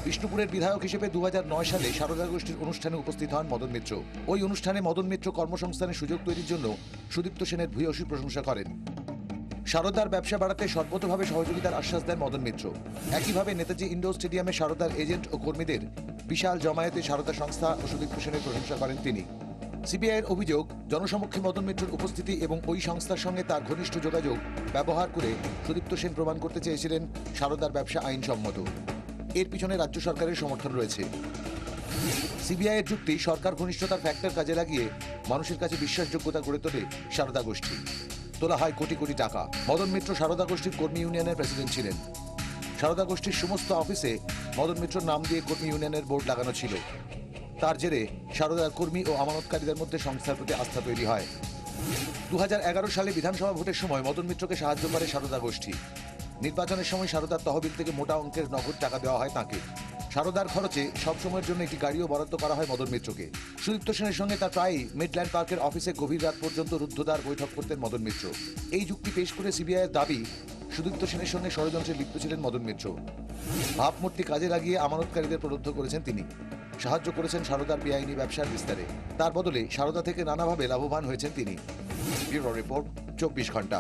বিষ্ণুপুরের বিধায়ক হিসেবে 2009 সালে সারদা গোষ্ঠীর অনুষ্ঠানে উপস্থিত হন মদন মিত্র। ওই অনুষ্ঠানে মদন মিত্র কর্মসংস্থানের সুযোগ তৈরির জন্য সুদীপ্ত সেনের ভূয়সী প্রশংসা করেন। সারদার ব্যবসা বাড়াতে সর্বতোভাবে সহযোগিতার আশ্বাস দেন মদন মিত্র। একইভাবে নেতাজি ইন্ডোর স্টেডিয়ামে সারদার এজেন্ট ও কর্মীদের বিশাল জমায়েতে সারদা সংস্থা ও সুদীপ্ত সেনের প্রশংসা করেন তিনি। সিবিআইয়ের অভিযোগ, জনসমক্ষে মদন মিত্রের উপস্থিতি এবং ওই সংস্থার সঙ্গে তার ঘনিষ্ঠ যোগাযোগ ব্যবহার করে সুদীপ্ত সেন প্রমাণ করতে চেয়েছিলেন সারদার ব্যবসা আইনসম্মত। এর পিছনে রাজ্য সরকারের সমর্থন রয়েছে। সিবিআইয়ের যুক্তি, সরকার ঘনিষ্ঠতার ফ্যাক্টর কাজে লাগিয়ে মানুষের কাছে বিশ্বাসযোগ্যতা গড়ে তোলে সারদা গোষ্ঠী। তোলা হয় কোটি কোটি টাকা। মদন মিত্র সারদা গোষ্ঠীর কর্মী ইউনিয়নের প্রেসিডেন্ট ছিলেন। সারদা গোষ্ঠীর সমস্ত অফিসে মদন মিত্রর নাম দিয়ে কর্মী ইউনিয়নের বোর্ড লাগানো ছিল। তার জেরে সারদার কর্মী ও আমানতকারীদের মধ্যে সংস্থার প্রতি আস্থা তৈরি হয়। 2011 সালে বিধানসভা ভোটের সময় মদন মিত্রকে সাহায্য করে সারদা গোষ্ঠী। নির্বাচনের সময় সারদার তহবিল থেকে মোটা অঙ্কের নগদ টাকা দেওয়া হয় তাঁকে। সারদার খরচে সবসময়ের জন্য একটি গাড়িও বরাদ্দ করা হয় মদন মিত্রকে। সুদীপ্ত সেনের সঙ্গে তার প্রায়ই মিডল্যান্ড পার্কের অফিসে গভীর রাত পর্যন্ত রুদ্ধদ্বার বৈঠক করতেন মদন মিত্র। এই যুক্তি পেশ করে সিবিআইয়ের দাবি, সুদীপ্ত সেনের সঙ্গে ষড়যন্ত্রে লিপ্ত ছিলেন মদন মিত্র। ভাবমূর্তি কাজে লাগিয়ে আমানতকারীদের প্রলুব্ধ করেছেন তিনি। সাহায্য করেছেন সারদার বেআইনি ব্যবসার বিস্তারে। তার বদলে সারদা থেকে নানাভাবে লাভবান হয়েছেন তিনি। ব্যুরো রিপোর্ট, 24 ঘন্টা।